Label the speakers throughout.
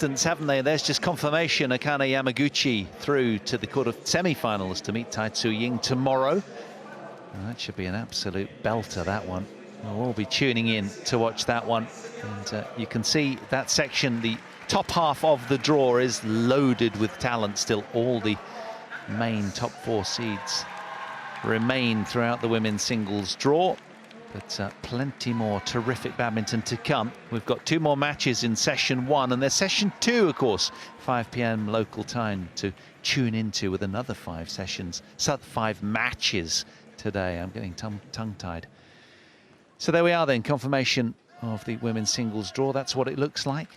Speaker 1: distance, haven't they? There's just confirmation. Akane Yamaguchi through to the quarter semi-finals to meet Tai Tzu Ying tomorrow. And that should be an absolute belter, that one. We'll all be tuning in to watch that one. And you can see that section, the top half of the draw is loaded with talent still. All the main top 4 seeds remain throughout the women's singles draw. But plenty more terrific badminton to come. We've got 2 more matches in session 1, and there's session 2, of course, 5 p.m. local time to tune into with another 5 sessions, so 5 matches today. I'm getting tongue-tied. So there we are then, confirmation of the women's singles draw. That's what it looks like.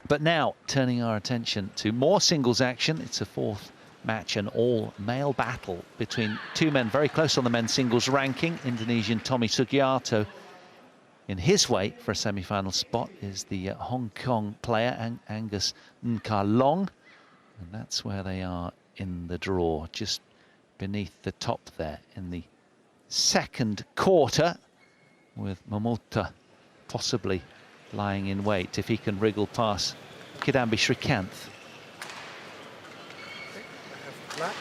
Speaker 1: But now, turning our attention to more singles action. It's a 4th match, an all-male battle between 2 men very close on the men's singles ranking. Indonesian Tommy Sugiarto, in his way for a semi-final spot, is the Hong Kong player Angus Long, and that's where they are in the draw, just beneath the top there in the 2nd quarter, with Momota possibly lying in wait if he can wriggle past Kidambi Srikanth.
Speaker 2: Black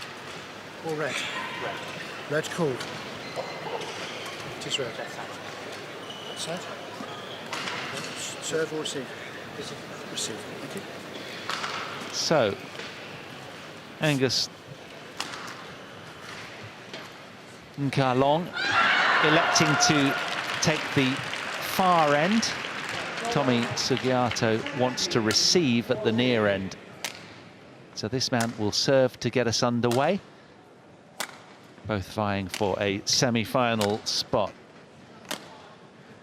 Speaker 2: or red? Red. Red called. It is red. Set. Serve or receive? Receive. Thank you.
Speaker 1: So, Angus Long electing to take the far end. Tommy Sugiarto wants to receive at the near end. So this man will serve to get us underway. Both vying for a semi-final spot.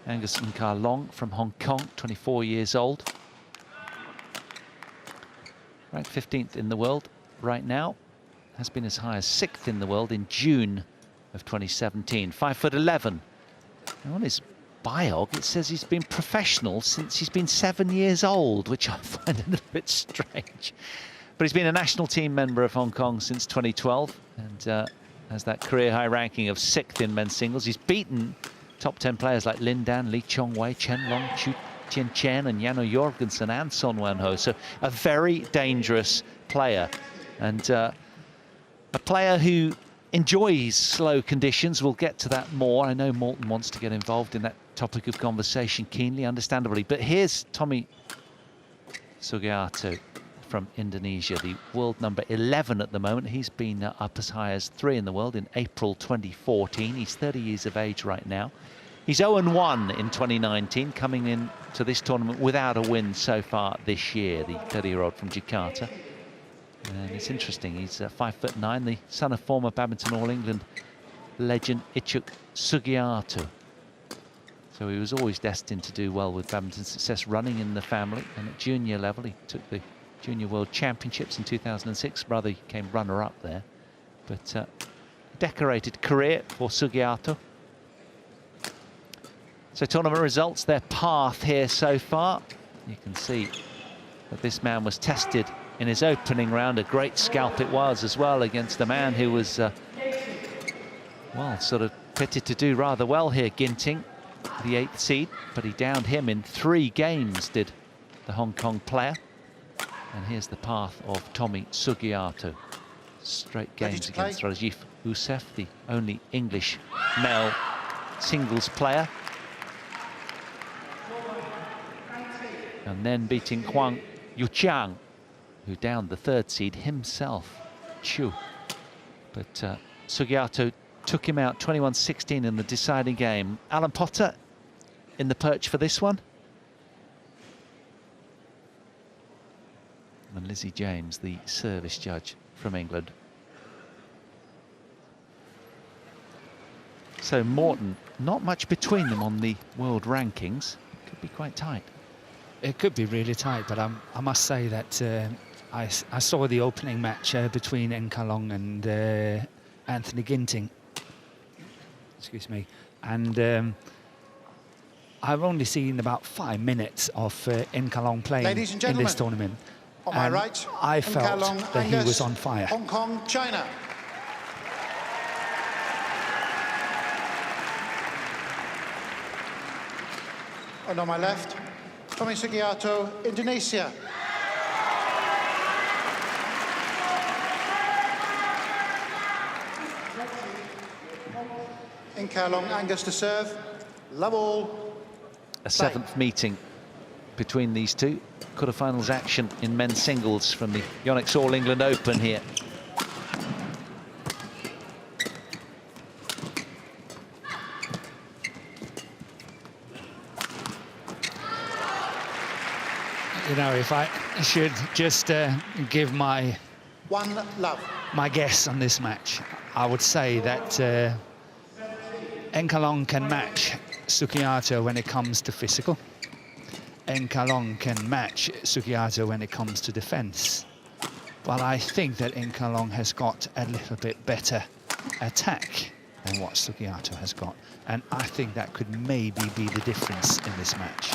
Speaker 1: Angus Long from Hong Kong, 24 years old. Ranked 15th in the world right now. Has been as high as 6th in the world in June of 2017. 5'11". And on his biog, it says he's been professional since he's been 7 years old, which I find a little bit strange. But he's been a national team member of Hong Kong since 2012 and has that career high ranking of 6th in men's singles. He's beaten top 10 players like Lin Dan, Lee Chong Wei, Chen Long, Chu Tien Chen and Jano Jorgensen and Son Wen Ho. So a very dangerous player, and a player who enjoys slow conditions. We'll get to that more. I know Morton wants to get involved in that topic of conversation keenly, understandably. But here's Tommy Sugiarto from Indonesia, the world number 11 at the moment. He's been up as high as 3 in the world in April 2014. He's 30 years of age right now. He's 0-1 in 2019, coming in to this tournament without a win so far this year, the 30-year-old from Jakarta. And it's interesting, he's 5'9", the son of former Badminton All England legend Ichuk Sugiarto. So he was always destined to do well with badminton success running in the family. And at junior level, he took the Junior World Championships in 2006. Brother came runner-up there. But decorated career for Sugiarto. So tournament results, their path here so far. You can see that this man was tested in his opening round. A great scalp it was as well against a man who was, well, sort of pitted to do rather well here, Ginting, the 8th seed. But he downed him in 3 games, did the Hong Kong player. And here's the path of Tommy Sugiarto. Straight games against Rajiv Youssef, the only English male singles player. And then beating Huang Yuqiang, who downed the 3rd seed himself, Chu. But Sugiarto took him out 21-16 in the deciding game. Alan Potter in the perch for this one. And Lizzie James, the service judge from England. So Morton, not much between them on the world rankings. Could be quite tight.
Speaker 3: It could be really tight, but I must say that I saw the opening match between Long and Anthony Ginting. Excuse me. And I've only seen about 5 minutes of Long playing in this tournament.
Speaker 2: On my right,
Speaker 3: I felt that he was on fire.
Speaker 2: Hong Kong, China. And on my left, Tommy Sugiarto, Indonesia. In Kalong, Angus to serve. Love all.
Speaker 1: A seventh meeting between these two. Quarterfinals action in men's singles from the Yonex All England Open here.
Speaker 3: You know, if I should just give my guess on this match, I would say that Enkalong can match Sugiarto when it comes to physical. Enkalong can match Sugiarto when it comes to defense. But I think that Enkalong has got a little bit better attack than what Sugiarto has got. And I think that could maybe be the difference in this match.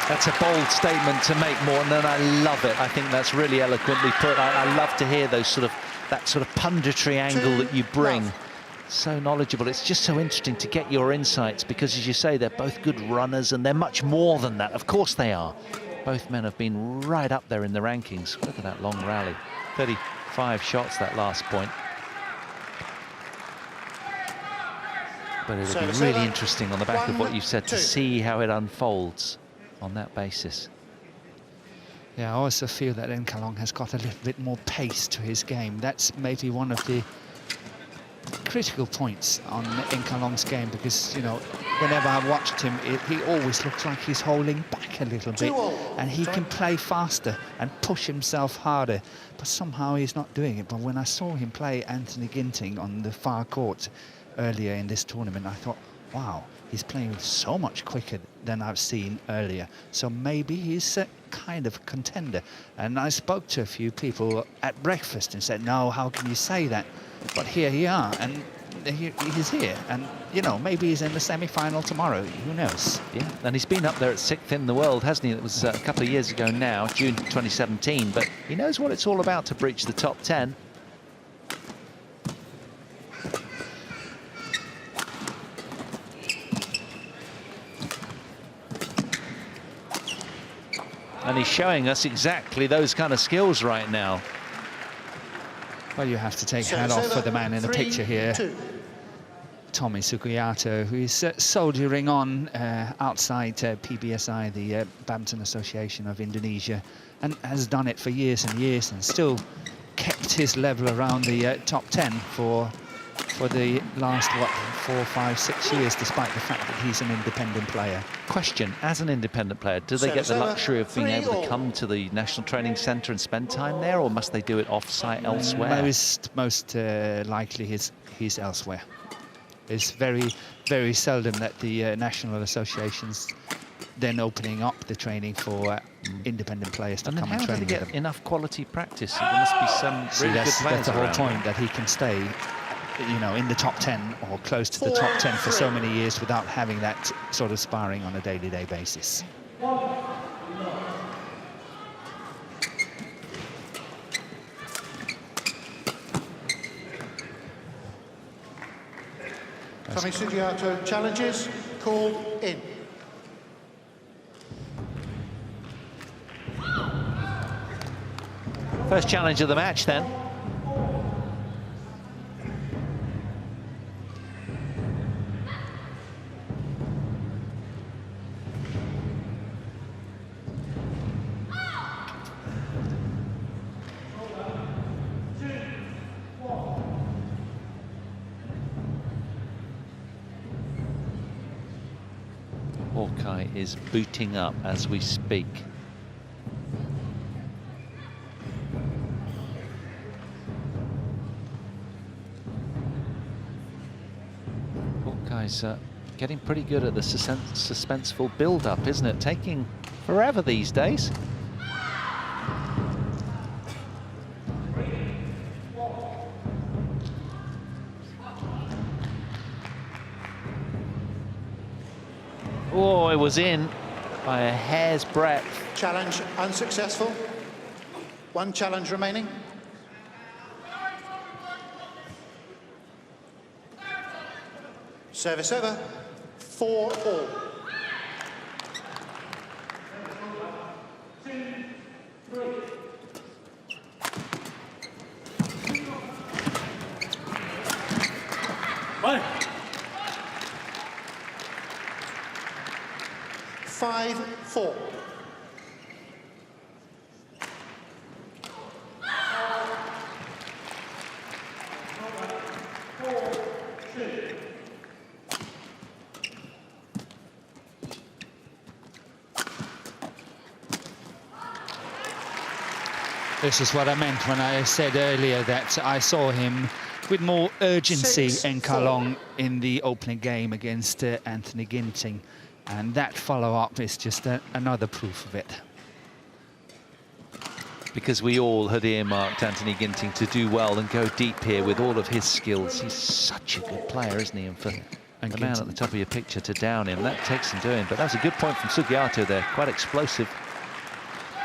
Speaker 1: That's a bold statement to make, Morton, and I love it. I think that's really eloquently put. I love to hear that sort of punditry angle that you bring. So knowledgeable. It's just so interesting to get your insights because, as you say, they're both good runners and they're much more than that. Of course they are. Both men have been right up there in the rankings. Look at that long rally. 35 shots that last point. But it'll be really interesting on the back of what you've said to see how it unfolds on that basis.
Speaker 3: Yeah, I also feel that Enkalong has got a little bit more pace to his game. That's maybe one of the critical points on Enkalong's game because, you know, whenever I watched him, he always looks like he's holding back a little bit and he can play faster and push himself harder, but somehow he's not doing it. But when I saw him play Anthony Ginting on the far court earlier in this tournament, I thought, wow, he's playing so much quicker than I've seen earlier. So maybe he's a kind of contender. And I spoke to a few people at breakfast and said, no, how can you say that? But here you are, and he's here. And, you know, maybe he's in the semi-final tomorrow. Who knows?
Speaker 1: Yeah, and he's been up there at 6th in the world, hasn't he? It was a couple of years ago now, June 2017. But he knows what it's all about to breach the top 10. And he's showing us exactly those kind of skills right now.
Speaker 3: Well, you have to take hat off for the man in the picture here, Tommy Sugiarto, who is soldiering on outside PBSI, the Badminton Association of Indonesia, and has done it for years and years and still kept his level around the top 10 for the last, what, 4, 5, 6 years, despite the fact that he's an independent player.
Speaker 1: Question, as an independent player, do they get the luxury of being able to come to the National Training Centre and spend time there, or must they do it off-site elsewhere?
Speaker 3: Most likely he's elsewhere. It's very, very seldom that the national associations then opening up the training for independent players to come and train with them.
Speaker 1: How do they get enough quality practice? There must be some really good players
Speaker 3: that's the whole
Speaker 1: around.
Speaker 3: point, that he can stay, you know, in the top 10 or close to the top 10 for so many years without having that sort of sparring on a day-to-day basis.
Speaker 2: Tommy Sugiarto challenges called in.
Speaker 1: First challenge of the match then. Hawkeye is booting up as we speak. Hawkeye's getting pretty good at the suspenseful build-up, isn't it? Taking forever these days. Oh, it was in. by a hair's breadth.
Speaker 2: Challenge unsuccessful. One challenge remaining. Service over. 4-all.
Speaker 4: Bye.
Speaker 2: 5-4.
Speaker 3: This is what I meant when I said earlier that I saw him with more urgency in Kalong in the opening game against Anthony Ginting. And that follow-up is just another proof of it.
Speaker 1: Because we all had earmarked Anthony Ginting to do well and go deep here with all of his skills. He's such a good player, isn't he? And for the man at the top of your picture to down him, that takes some doing. But that was a good point from SUGIARTO there, quite explosive.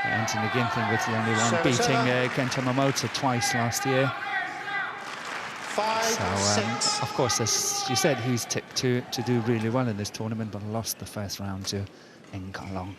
Speaker 3: Anthony Ginting was the only one beating Kenta Momota twice last year.
Speaker 2: 5-6.
Speaker 3: Of course, as you said, he's tipped to do really well in this tournament, but lost the first round to Kalong.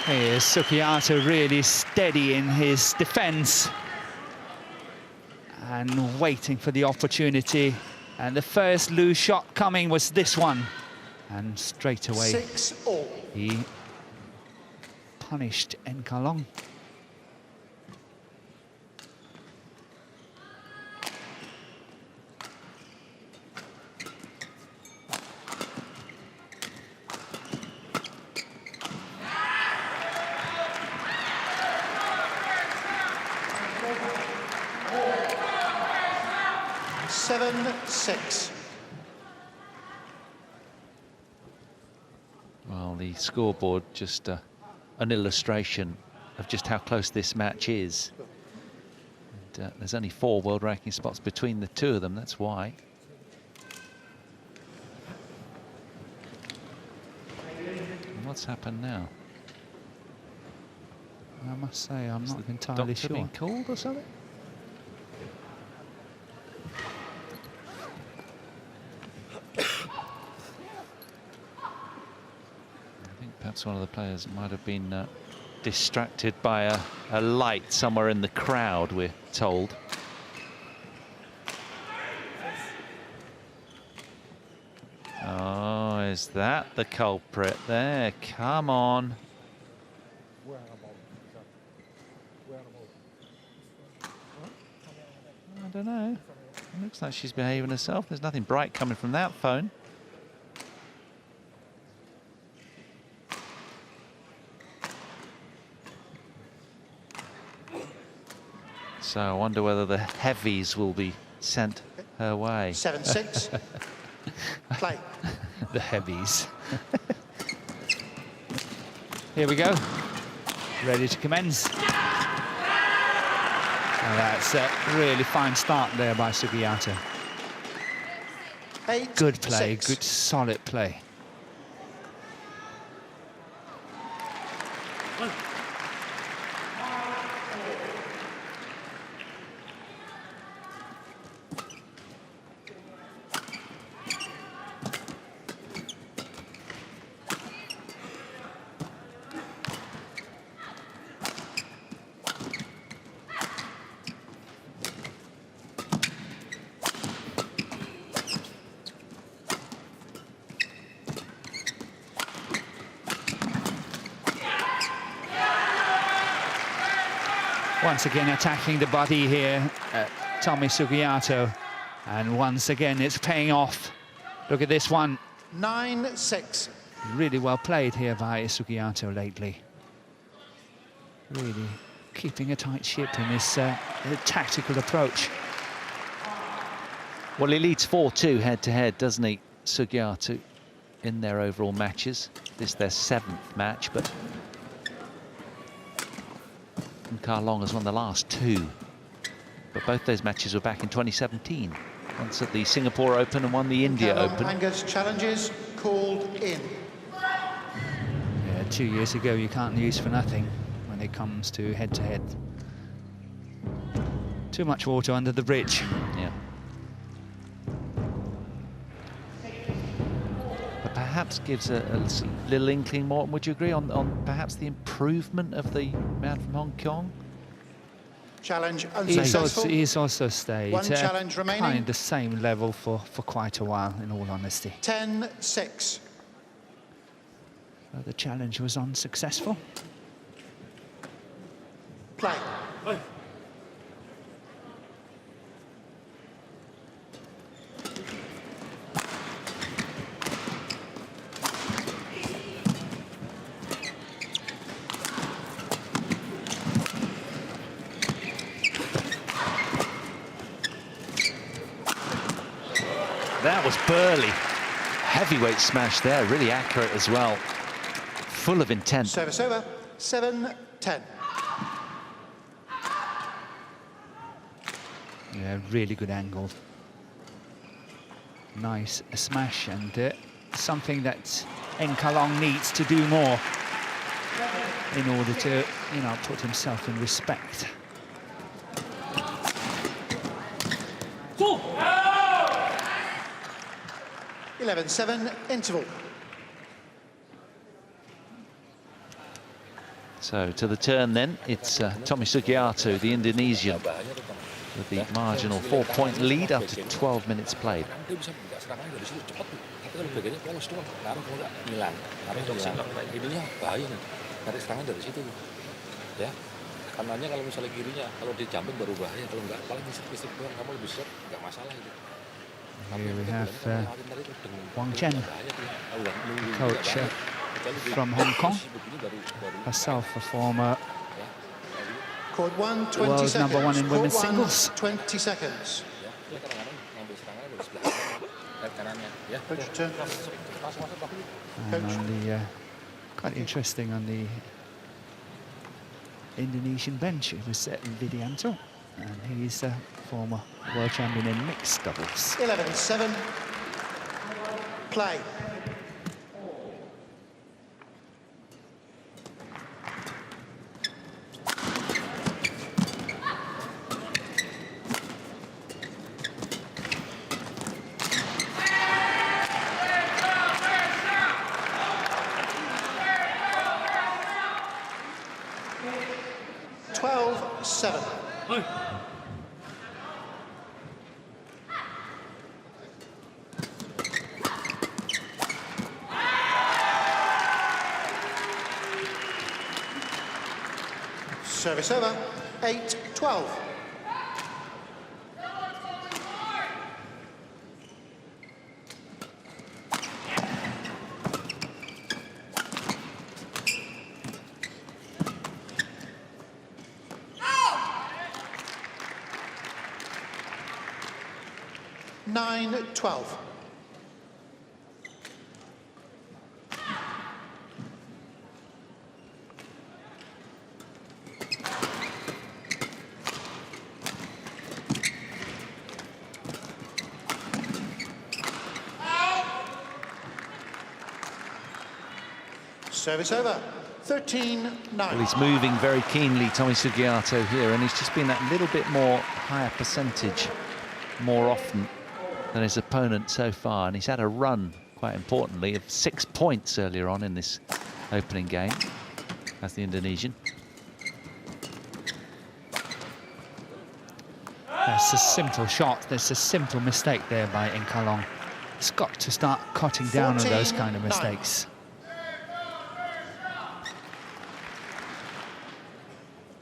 Speaker 3: Here's SUGIARTO really steady in his defence and waiting for the opportunity. And the first loose shot coming was this one. And straight away,
Speaker 2: 6-all.
Speaker 3: he punished Kalong.
Speaker 1: Well, the scoreboard, just an illustration of just how close this match is. And, there's only 4 world ranking spots between the two of them, that's why. And what's happened now?
Speaker 3: I must say, I'm not entirely sure.
Speaker 1: Been called or something? Perhaps one of the players might have been distracted by a light somewhere in the crowd, we're told. Oh, is that the culprit there? Come on. I don't know. It looks like she's behaving herself. There's nothing bright coming from that phone. So I wonder whether the heavies will be sent her way.
Speaker 2: 7-6. Play.
Speaker 3: The heavies. Here we go. Ready to commence. So that's a really fine start there by SUGIARTO.
Speaker 2: 8-6.
Speaker 3: Good play, good solid play. Once again attacking the body here, Tommy SUGIARTO. And once again, it's paying off. Look at this one.
Speaker 2: 9-6.
Speaker 3: Really well played here by SUGIARTO lately. Really keeping a tight ship in this tactical approach.
Speaker 1: Well, he leads 4-2 head-to-head, doesn't he, SUGIARTO, in their overall matches. This is their 7th match, but Long has won the last 2. But both those matches were back in 2017. Once at the Singapore Open and one the India Open.
Speaker 2: Angus challenges called in.
Speaker 3: Yeah, 2 years ago, you can't lose for nothing when it comes to head-to-head. Too much water under the bridge.
Speaker 1: Yeah. But perhaps gives a little inkling more, would you agree, on perhaps the improvement of the man from Hong Kong?
Speaker 2: Challenge unsuccessful.
Speaker 3: He's also stayed
Speaker 2: One challenge remaining.
Speaker 3: kind of the same level for quite a while, in all honesty.
Speaker 2: 10-6.
Speaker 3: The challenge was unsuccessful.
Speaker 2: Play.
Speaker 4: Hey.
Speaker 1: That was Burley. Heavyweight smash there, really accurate as well. Full of intent.
Speaker 2: Service over. 7-10.
Speaker 3: Yeah, really good angle. Nice smash, and something that Long needs to do more in order to, you know, put himself in respect.
Speaker 4: Go!
Speaker 2: 11-7 interval.
Speaker 1: So to the turn then, it's Tommy SUGIARTO, the Indonesian, with the marginal 4-point lead after 12 minutes played.
Speaker 5: Kanannya kalau misalnya kirinya, kalau dia jumping baru bahaya, kalau enggak paling fisik doang kamu lebih siap, enggak masalah gitu.
Speaker 3: Here we have Wang Chen, coach from Hong Kong, herself a former
Speaker 2: Court 1, 20
Speaker 3: world
Speaker 2: seconds.
Speaker 3: number 1 in
Speaker 2: Court
Speaker 3: women's
Speaker 2: 1,
Speaker 3: singles.
Speaker 2: 20 seconds. Coach, return.
Speaker 3: And on the, quite interesting on the Indonesian bench, it was Widianto, and he's a former world champion in mixed doubles.
Speaker 2: 11-7. Play.
Speaker 4: Hey.
Speaker 2: Service over. 8-12. Nine, 12. Service over. 13-9.
Speaker 1: Well, he's moving very keenly, Tommy SUGIARTO here, and he's just been that little bit more higher percentage more often than his opponent so far, and he's had a run, quite importantly, of 6 points earlier on in this opening game as the Indonesian.
Speaker 3: That's a simple shot. There's a simple mistake there by Long. It's got to start cutting down on those kind of mistakes.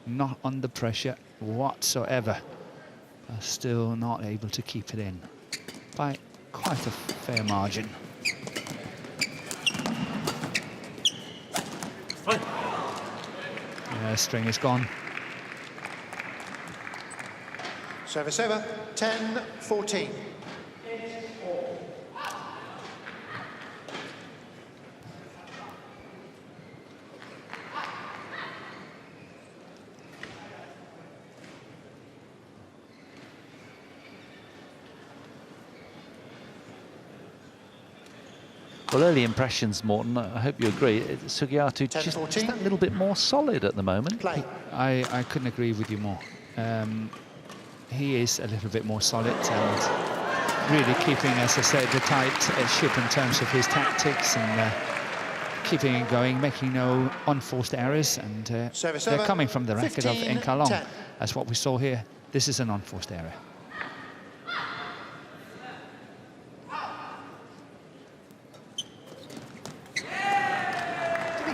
Speaker 3: Not under pressure whatsoever. Are still not able to keep it in by quite a fair margin. string is gone.
Speaker 2: Service over, 10-14.
Speaker 1: Well, early impressions, Morton, I hope you agree. Sugiarto just that little bit more solid at the moment.
Speaker 2: Play.
Speaker 3: I couldn't agree with you more. He is a little bit more solid and really keeping, as I said, the tight ship in terms of his tactics and keeping it going, making no unforced errors. And they're coming from the racket of Enkalong. That's what we saw here. This is an unforced error.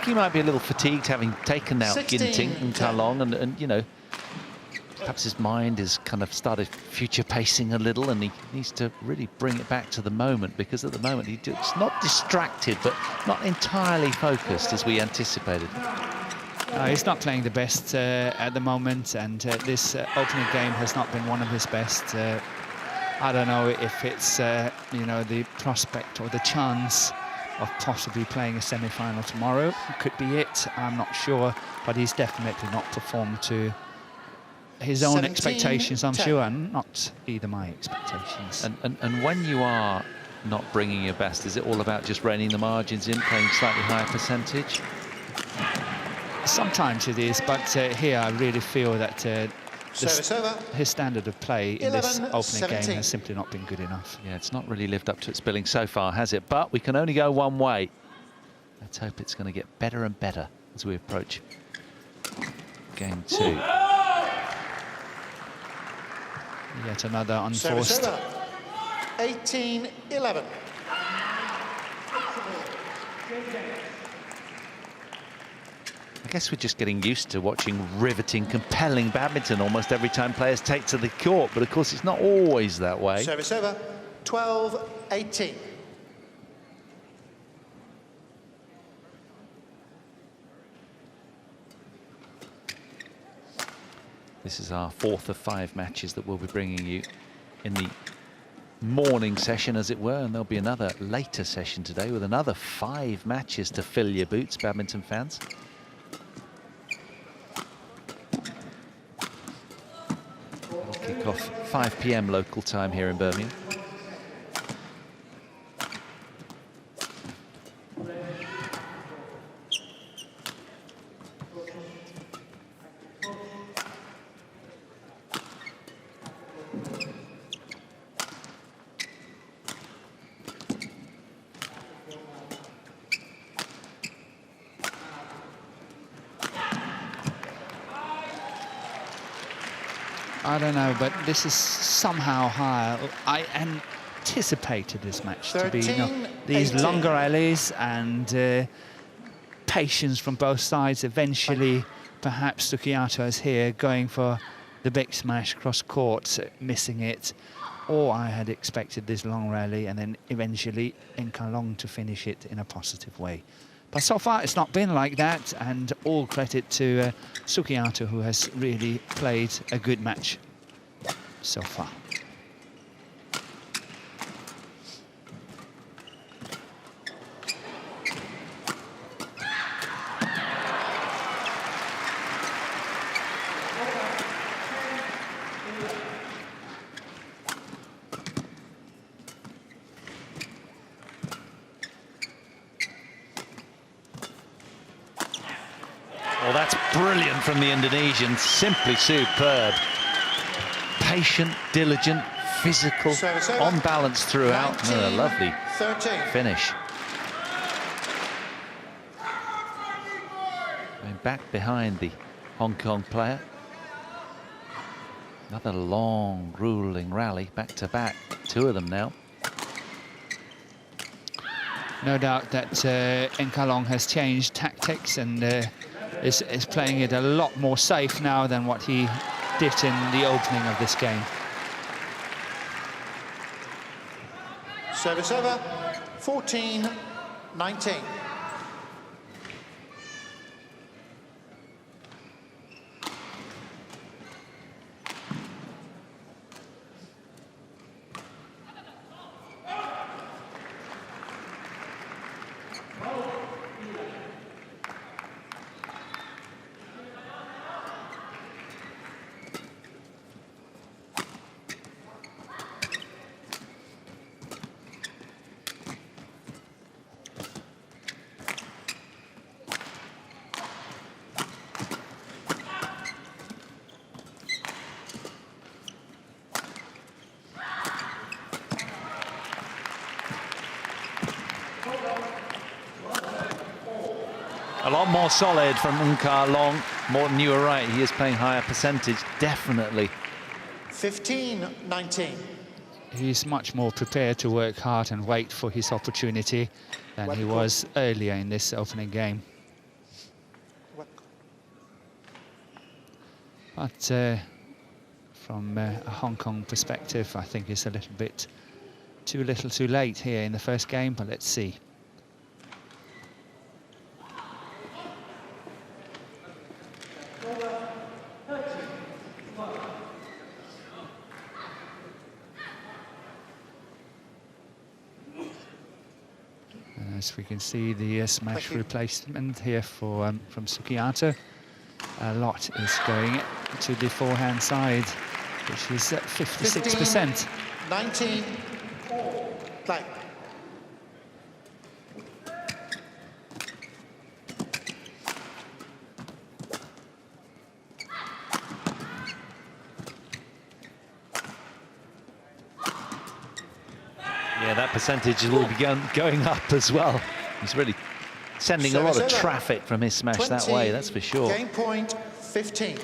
Speaker 1: He might be a little fatigued having taken out Ginting and Kalong, and you know, perhaps his mind is kind of started future pacing a little, and he needs to really bring it back to the moment, because at the moment he's not distracted but not entirely focused as we anticipated.
Speaker 3: He's not playing the best at the moment, and this opening game has not been one of his best. I don't know if it's you know, the prospect or the chance of possibly playing a semi-final tomorrow. Could be it, I'm not sure, but he's definitely not performed to his own expectations, I'm sure, and not either my expectations.
Speaker 1: And when you are not bringing your best, is it all about just reining the margins in, playing slightly higher percentage?
Speaker 3: Sometimes it is, but here I really feel that his standard of play in this opening game has simply not been good enough.
Speaker 1: Yeah, it's not really lived up to its billing so far, has it? But we can only go one way. Let's hope it's going to get better and better as we approach game 2.
Speaker 3: Yet another unforced.
Speaker 2: 18-11.
Speaker 1: I guess we're just getting used to watching riveting, compelling badminton almost every time players take to the court, but of course it's not always that way.
Speaker 2: Service over, 12-18.
Speaker 1: This is our 4th of 5 matches that we'll be bringing you in the morning session, as it were, and there'll be another later session today with another 5 matches to fill your boots, badminton fans. Kick off 5 p.m. local time here in Birmingham.
Speaker 3: I don't know, but this is somehow higher. I anticipated this match to be, you know, these longer rallies and patience from both sides. Eventually, perhaps Sugiarto is here going for the big smash cross court, missing it. Or I had expected this long rally and then eventually Enkalong to finish it in a positive way. But so far, it's not been like that, and all credit to Sugiarto, who has really played a good match so far.
Speaker 1: Well, that's brilliant from the Indonesian, simply superb. Patient, diligent, physical, on balance throughout, and a lovely finish. Going back behind the Hong Kong player. Another long, grueling rally, back to back, 2 of them now.
Speaker 3: No doubt that Enkalong has changed tactics and is playing it a lot more safe now than what he did in the opening of this game.
Speaker 2: Service over, 14-19.
Speaker 1: lot more solid from Unkar Long. Morton, you were right. He is playing higher percentage, definitely.
Speaker 2: 15-19.
Speaker 3: He's much more prepared to work hard and wait for his opportunity than he was earlier in this opening game. But from a Hong Kong perspective, I think it's a little bit too little too late here in the first game, but let's see. As we can see, the smash replacement here for from SUGIARTO. A lot is going to the forehand side, which is at 56%.
Speaker 2: 19. Play.
Speaker 1: Yeah, that percentage will be going up as well. He's really sending a lot of traffic from his smash that way, that's for sure.
Speaker 2: Game point 15.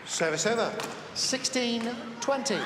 Speaker 2: Service over. 16-20.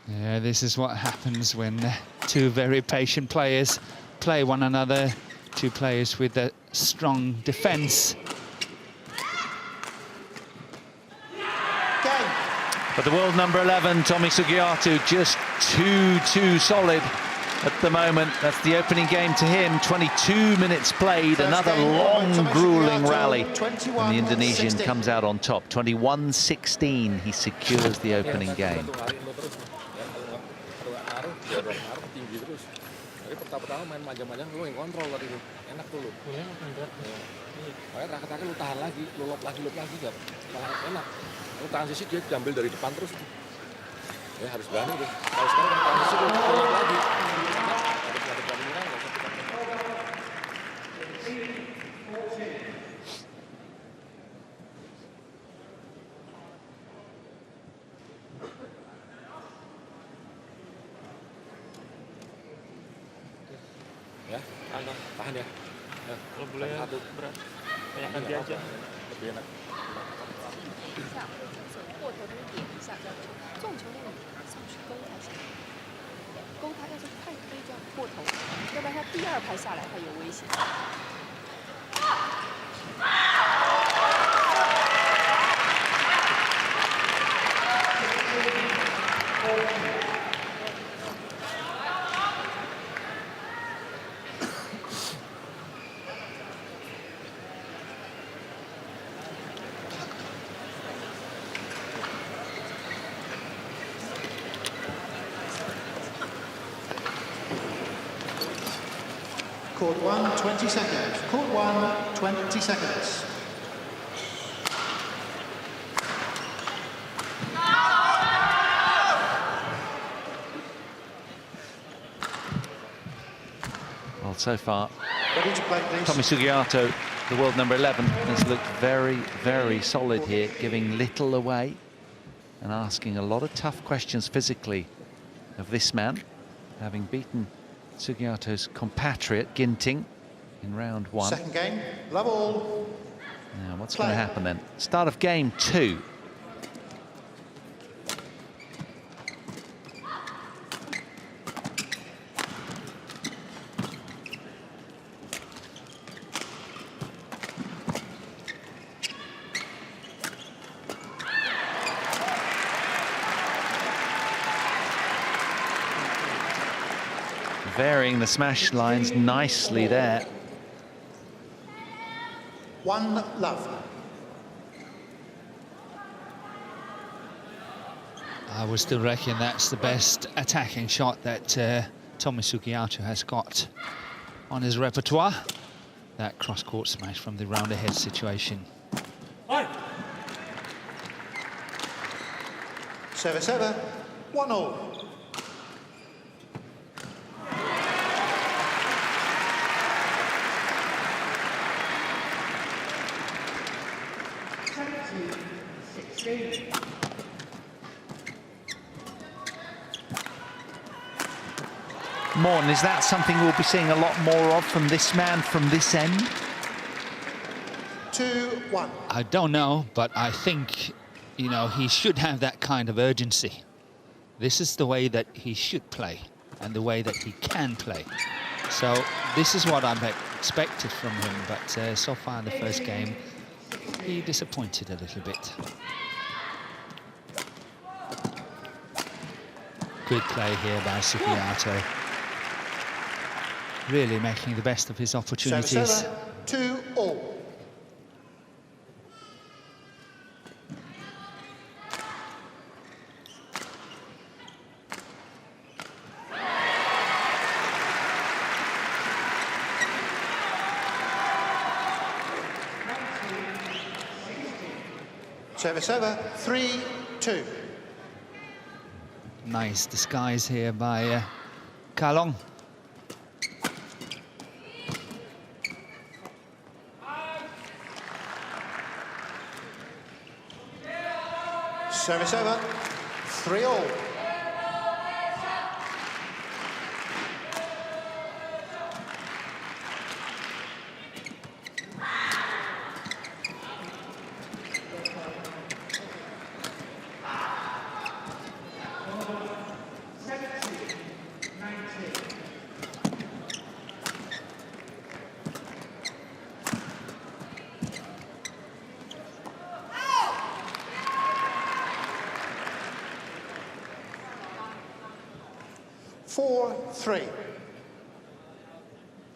Speaker 3: Yeah, this is what happens when two very patient players play one another, two players with a strong defense.
Speaker 1: But the world number 11, Tommy SUGIARTO, just too solid at the moment. That's the opening game to him. 22 minutes played, another long, grueling rally. And the Indonesian comes out on top. 21-16, he secures the opening game.
Speaker 5: Pertama-tama main manja-manja, lu yang kontrol tadi lu, enak tuh lu. Makanya terakhir-terakhir lu tahan lagi, lu lob lagi gak, malah enak. Lu tahan sisi dia diambil dari depan terus. Ya harus berani tuh. Kalau sekarang tahan sisi lu lob lagi. Harus berani nggak usah kita. Ya, tahan ya.
Speaker 4: Kalau boleh berat, banyak ganti aja.
Speaker 5: Lebih enak.
Speaker 6: 过头的点一下，重球那个上去勾才行，勾他要是太推这样过头，要不然他第二拍下来他有危险。
Speaker 2: Court 1, 20 seconds. Court 1, 20 seconds.
Speaker 1: Well, so far,
Speaker 2: Ready to play, please.
Speaker 1: Tommy SUGIARTO, the world number 11, has looked very solid here, giving little away and asking a lot of tough questions physically of this man, having beaten SUGIARTO's compatriot Ginting in round 1.
Speaker 2: Second game, love all.
Speaker 1: Now, what's going to happen then? Start of game 2. varying the smash lines nicely there.
Speaker 2: 1-love.
Speaker 3: I would still reckon that's the best attacking shot that Tommy SUGIARTO has got on his repertoire. That cross-court smash from the round-ahead situation.
Speaker 2: Serve, 1-all.
Speaker 1: Morton, is that something we'll be seeing a lot more of from this man from this end?
Speaker 2: 2-1.
Speaker 3: I don't know, but I think, you know, he should have that kind of urgency. This is the way that he should play and the way that he can play. So this is what I've expected from him, but so far in the first game, he disappointed a little bit. Good play here by SUGIARTO. Really making the best of his opportunities.
Speaker 2: 2-all. Serve, 3-2.
Speaker 3: Nice disguise here by Kalong.
Speaker 2: Serve, 3-all.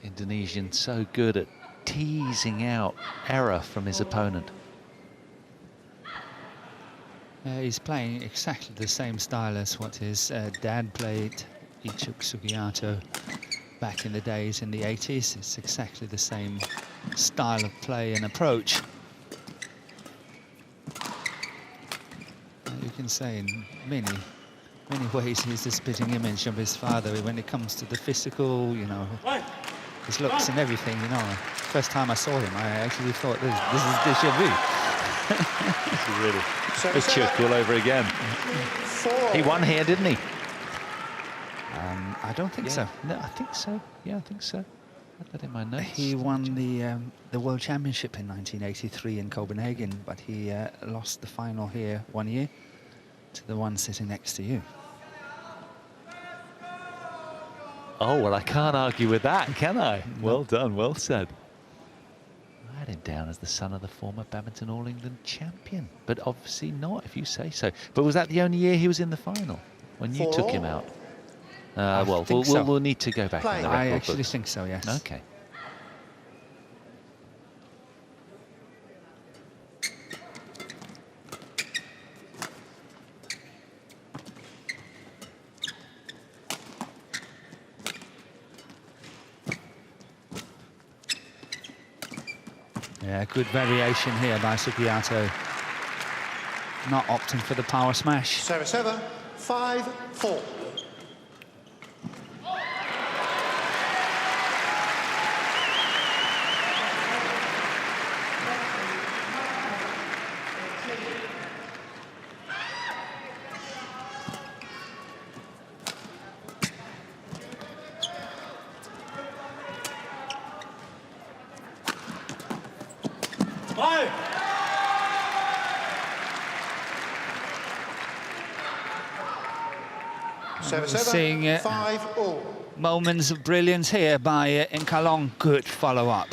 Speaker 1: Indonesian so good at teasing out error from his opponent.
Speaker 3: He's playing exactly the same style as what his dad played, Ichuk SUGIARTO, back in the days in the 80s. It's exactly the same style of play and approach. You can say in many ways he's a spitting image of his father when it comes to the physical, you know, his looks and everything, you know. First time I saw him, I actually thought this is déjà vu.
Speaker 1: Really Ichuk all over again. He won here, didn't he?
Speaker 3: I don't think so.
Speaker 1: No, I think so. Yeah, I think so. I've got in my notes.
Speaker 3: He won the World Championship in 1983 in Copenhagen, but he lost the final here 1 year to the one sitting next to you.
Speaker 1: Oh, well, I can't argue with that, can I? Well done, well said. I had him down as the son of the former Badminton All England champion, but obviously not, if you say so. But was that the only year he was in the final, when you took him out? Well, we'll need to go back in the record
Speaker 3: I actually
Speaker 1: books.
Speaker 3: think so, yes.
Speaker 1: Okay.
Speaker 3: Yeah, good variation here by SUGIARTO. Not opting for the power smash.
Speaker 2: Serve, 5-4.
Speaker 3: Seeing
Speaker 2: 5-all.
Speaker 3: moments of brilliance here by Kalong. Good follow-up.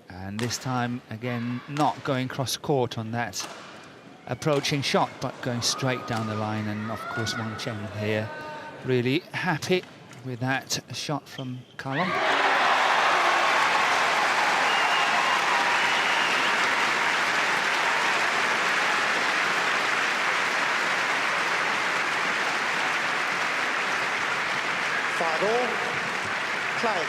Speaker 3: And this time, again, not going cross-court on that approaching shot, but going straight down the line. And, of course, Wang Chen here really happy with that shot from Kalong.
Speaker 2: Five all. Play.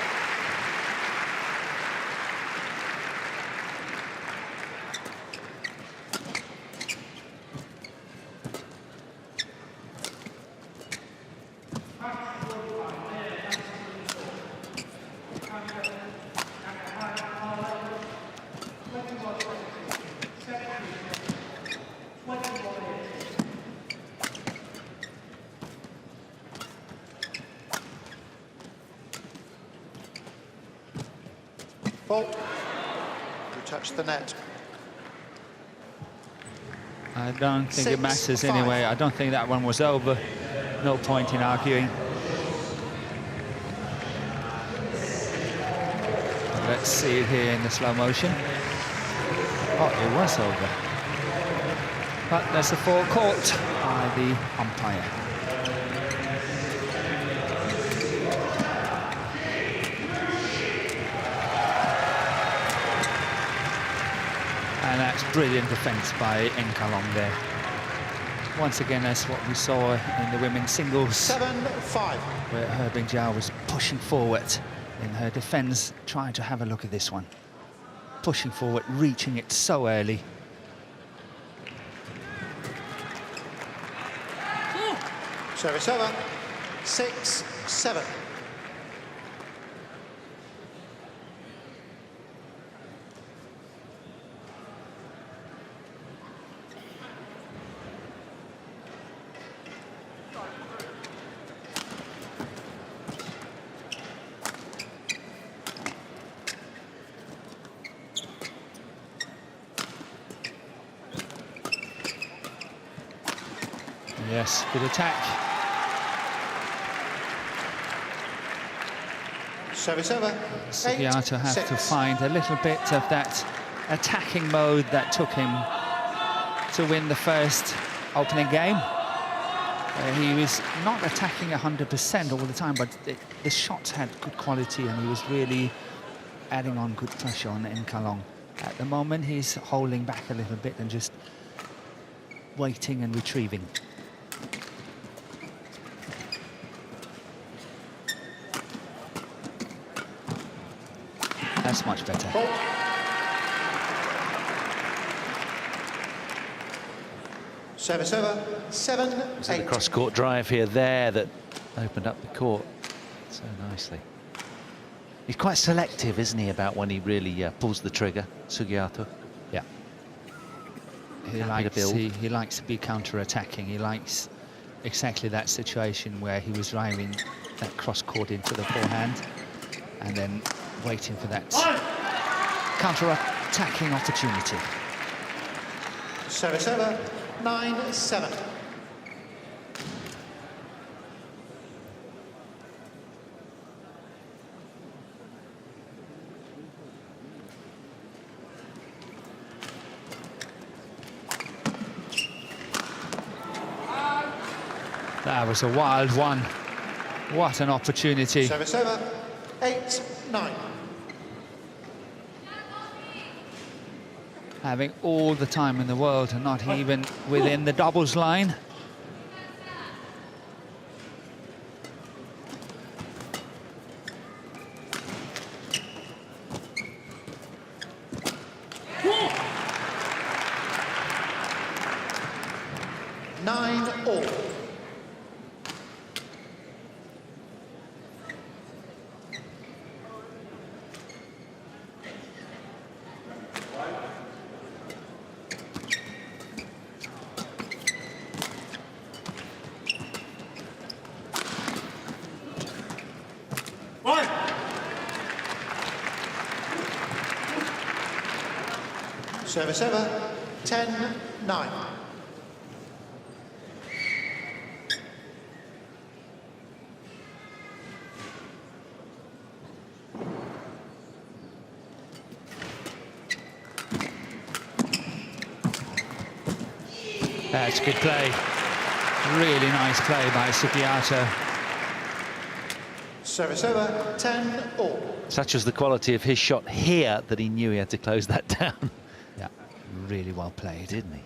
Speaker 2: Ball. You touched the net.
Speaker 3: I don't think it
Speaker 2: 6-5.
Speaker 3: matters anyway. I don't think that one was over. No point in arguing. Let's see it here in the slow motion. Oh, it was over. But there's a foul caught by the umpire. And that's brilliant defence by Enkalong there. Once again, that's what we saw in the women's singles,
Speaker 2: 7-5.
Speaker 3: where Herbing Jiao was pushing forward in her defence, trying to have a look at this one. Pushing forward, reaching it so early.
Speaker 2: Service over. 6-7.
Speaker 3: Yes, good attack.
Speaker 2: Service over.
Speaker 3: SUGIARTO has to
Speaker 2: 8-6.
Speaker 3: find a little bit of that attacking mode that took him to win the first opening game. He was not attacking 100% all the time, but the shots had good quality and he was really adding on good pressure on Enkalong. At the moment, he's holding back a little bit and just waiting and retrieving. That's much better.
Speaker 2: Service over. 7-8.
Speaker 1: Was it the cross-court drive here there that opened up the court so nicely? He's quite selective, isn't he, about when he really pulls the trigger, SUGIARTO?
Speaker 3: Yeah. He likes to be counter-attacking. He likes exactly that situation where he was driving that cross-court into the forehand and then waiting for that counter-attacking opportunity.
Speaker 2: Service over. 9-7.
Speaker 3: That was a wild one. What an opportunity.
Speaker 2: Service over. 8-9.
Speaker 3: Having all the time in the world and not even within the doubles line.
Speaker 2: Nine all. Service over. 10-9.
Speaker 3: That's good play. Really nice play by SUGIARTO.
Speaker 2: Service over, 10 all.
Speaker 1: Such was the quality of his shot here that he knew he had to close that down.
Speaker 3: Yeah, really well played.
Speaker 1: Didn't he?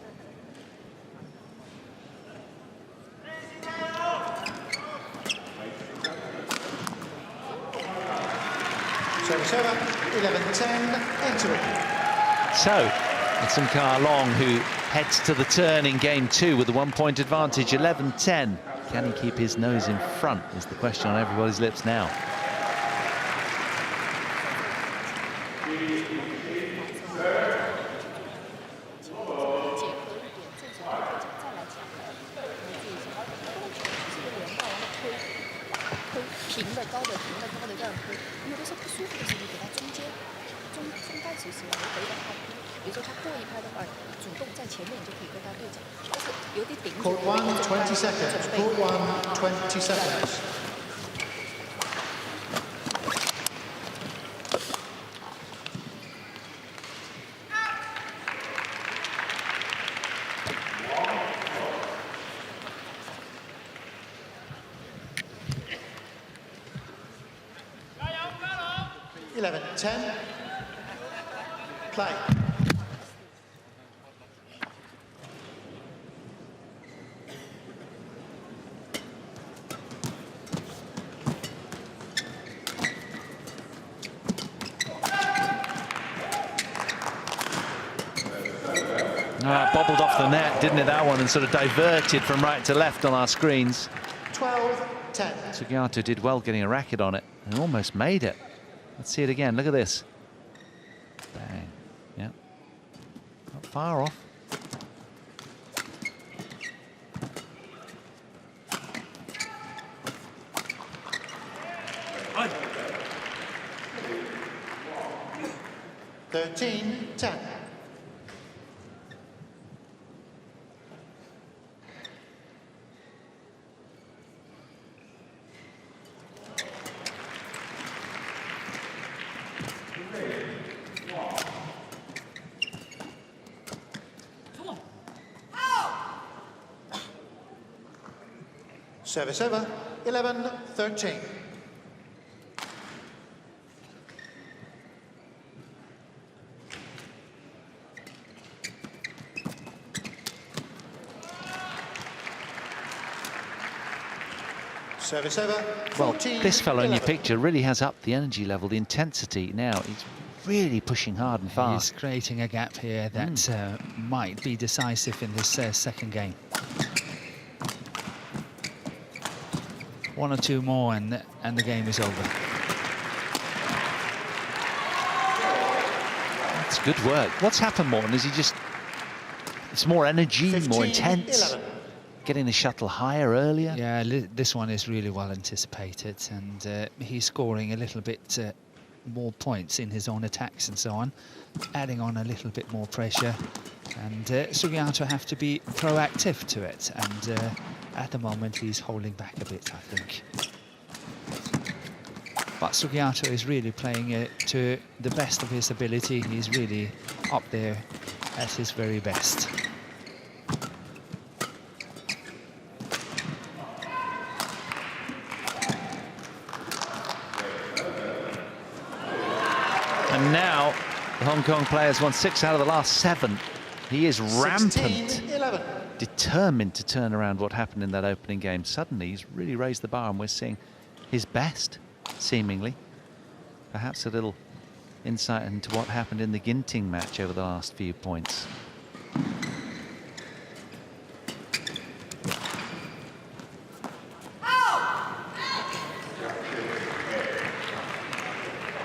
Speaker 2: Service over, 11-10, entering.
Speaker 1: So, it's Long who heads to the turn in game 2 with a 1-point advantage, 11-10. Can he keep his nose in front is the question on everybody's lips now.
Speaker 2: Court 1, 20 seconds. Court 1, 20 seconds. (11-10). Play.
Speaker 1: Bobbled off the net, didn't it, that one, and sort of diverted from right to left on our screens.
Speaker 2: 12-10.
Speaker 1: SUGIARTO did well getting a racket on it and almost made it. Let's see it again. Look at this. Bang. Yeah. Not far off.
Speaker 4: On.
Speaker 2: 13-10. Service over, 11-13. Service over, 14,
Speaker 1: Well, this fellow in your
Speaker 2: 11.
Speaker 1: picture really has upped the energy level, the intensity now. He's really pushing hard and fast.
Speaker 3: He's creating a gap here that might be decisive in this second game. 1 or 2 more and the game is over.
Speaker 1: That's good work. What's happened, Morton, is it's more energy,
Speaker 2: 15,
Speaker 1: more intense,
Speaker 2: 11.
Speaker 1: getting the shuttle higher earlier.
Speaker 3: Yeah, this one is really well anticipated, and he's scoring a little bit more points in his own attacks and so on, adding on a little bit more pressure. And SUGIARTO have to be proactive to it, and at the moment he's holding back a bit, I think. But SUGIARTO is really playing to the best of his ability. He's really up there at his very best.
Speaker 1: And now the Hong Kong players won 6 out of the last 7. He is rampant,
Speaker 2: 16-11.
Speaker 1: determined to turn around what happened in that opening game. Suddenly he's really raised the bar and we're seeing his best, seemingly. Perhaps a little insight into what happened in the Ginting match over the last few points.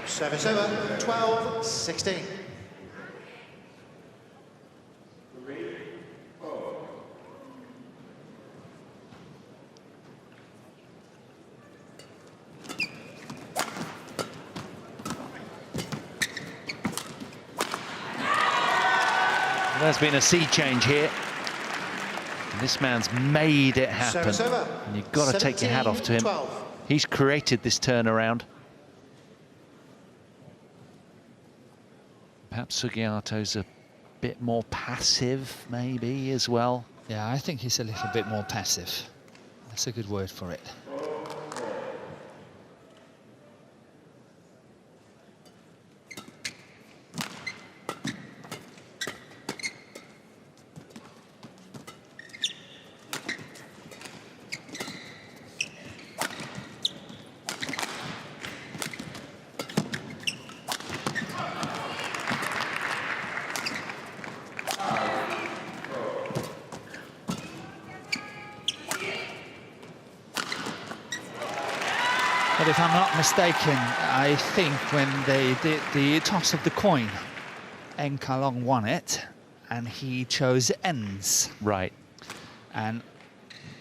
Speaker 2: Service over, 12-16.
Speaker 1: There's been a sea change here. And this man's made it happen.
Speaker 2: Service over.
Speaker 1: And you've got to take your hat off to him.
Speaker 2: 17-12.
Speaker 1: He's created this turnaround. Perhaps SUGIARTO's a bit more passive, maybe, as well.
Speaker 3: Yeah, I think he's a little bit more passive. That's a good word for it. But if I'm not mistaken, I think when they did the toss of the coin, Enkalong won it, and he chose ends.
Speaker 1: Right.
Speaker 3: And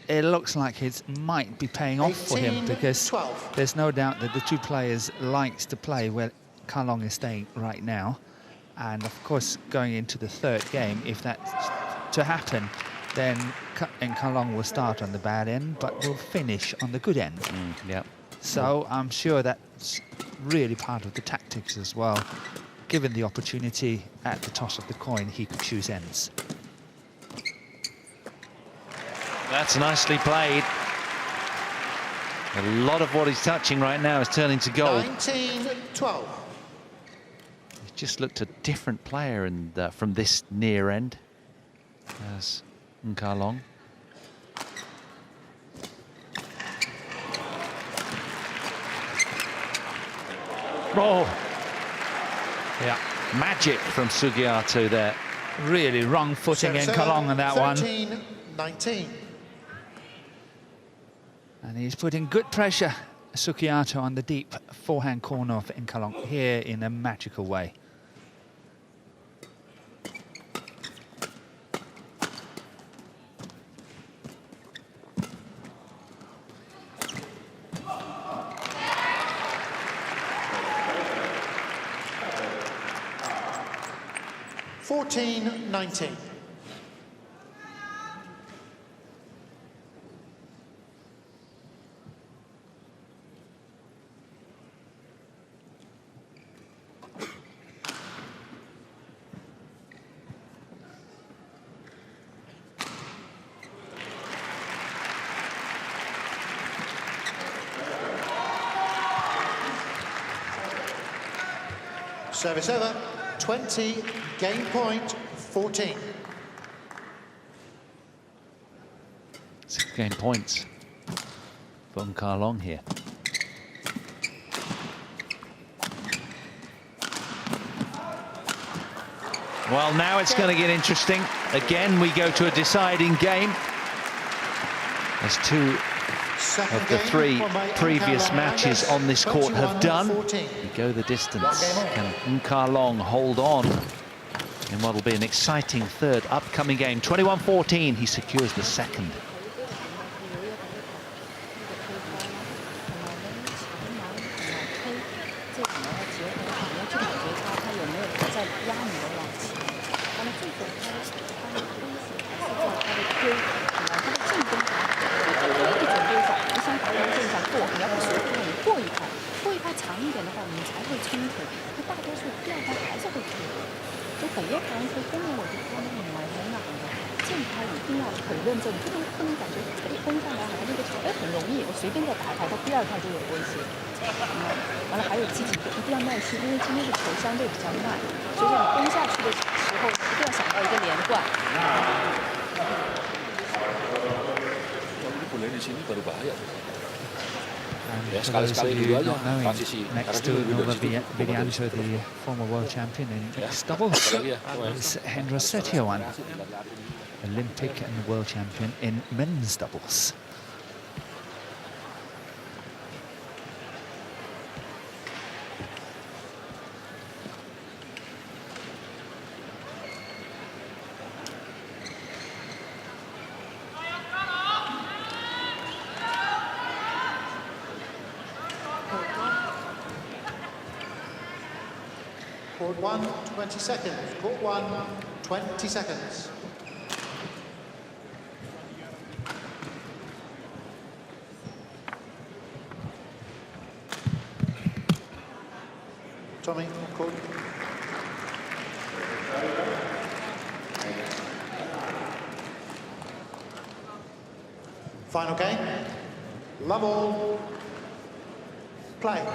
Speaker 3: it looks like it might be paying off for him, because
Speaker 2: 12.
Speaker 3: there's no doubt that the two players likes to play where Kalong is staying right now. And of course, going into the third game, if that's to happen, then Enkalong will start on the bad end, but will finish on the good end.
Speaker 1: Yeah.
Speaker 3: So I'm sure that's really part of the tactics as well. Given the opportunity at the toss of the coin, he could choose ends.
Speaker 1: That's nicely played. A lot of what he's touching right now is turning to gold.
Speaker 2: 19-12.
Speaker 1: He's just looked a different player from this near end as Enkalong. Oh, yeah, magic from Sugiarto there.
Speaker 3: Really wrong footing Enkalong on that one.
Speaker 2: 13-19.
Speaker 3: And he's putting good pressure, Sugiarto, on the deep forehand corner of Enkalong here in a magical way.
Speaker 2: $14-19. Service over. 20, game point, 14.
Speaker 1: 6 game points for Enkalong here. Well, now it's going to get interesting. Again, we go to a deciding game. As two of the 3 previous matches on this court have done. We go the distance. Can Enkalong hold on in what will be an exciting third upcoming game? 21-14, he secures the second.
Speaker 3: And for those of you not knowing, next to Nova Widianto, the former world champion in mixed doubles, is Hendra Setiawan, Olympic and world champion in men's doubles.
Speaker 2: Court 1, 20 seconds. Court 1, 20 seconds. Tommy, court. Final game. Love all. Play.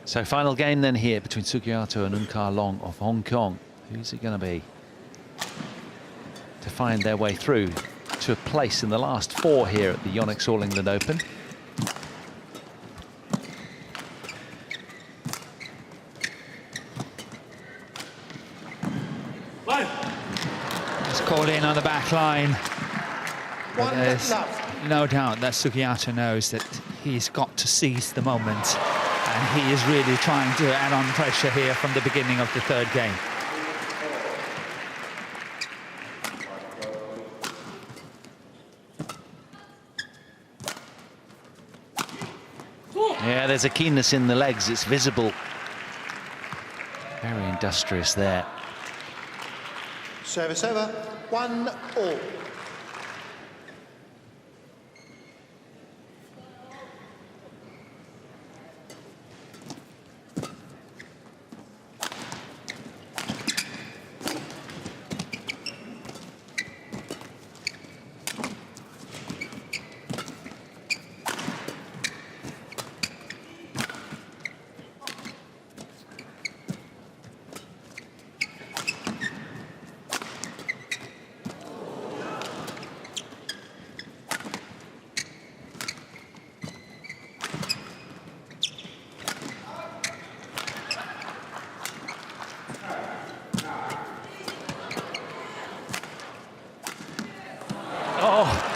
Speaker 1: So final game then here between Sugiarto and Enkalong of Hong Kong. Who's it going to be to find their way through to a place in the last 4 here at the Yonex All England Open?
Speaker 3: Just called in on the back line.
Speaker 2: One love.
Speaker 3: no doubt that Sugiarto knows that he's got to seize the moment, and he is really trying to add on pressure here from the beginning of the third game.
Speaker 1: Yeah, there's a keenness in the legs, it's visible. Very industrious there.
Speaker 2: Service over, 1-all.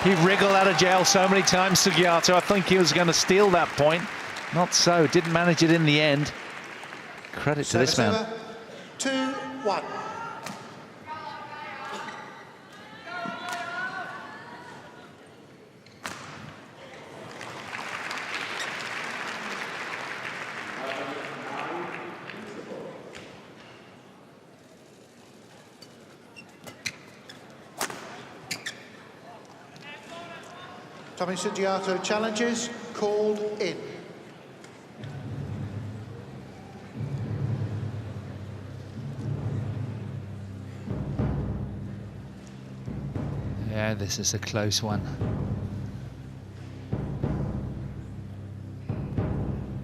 Speaker 1: He wriggled out of jail so many times, Sugiarto. I think he was going to steal that point. Not so, didn't manage it in the end. Credit to this man.
Speaker 2: Over, 2-1. Tommy Sugiarto challenges called in.
Speaker 3: Yeah, this is a close one.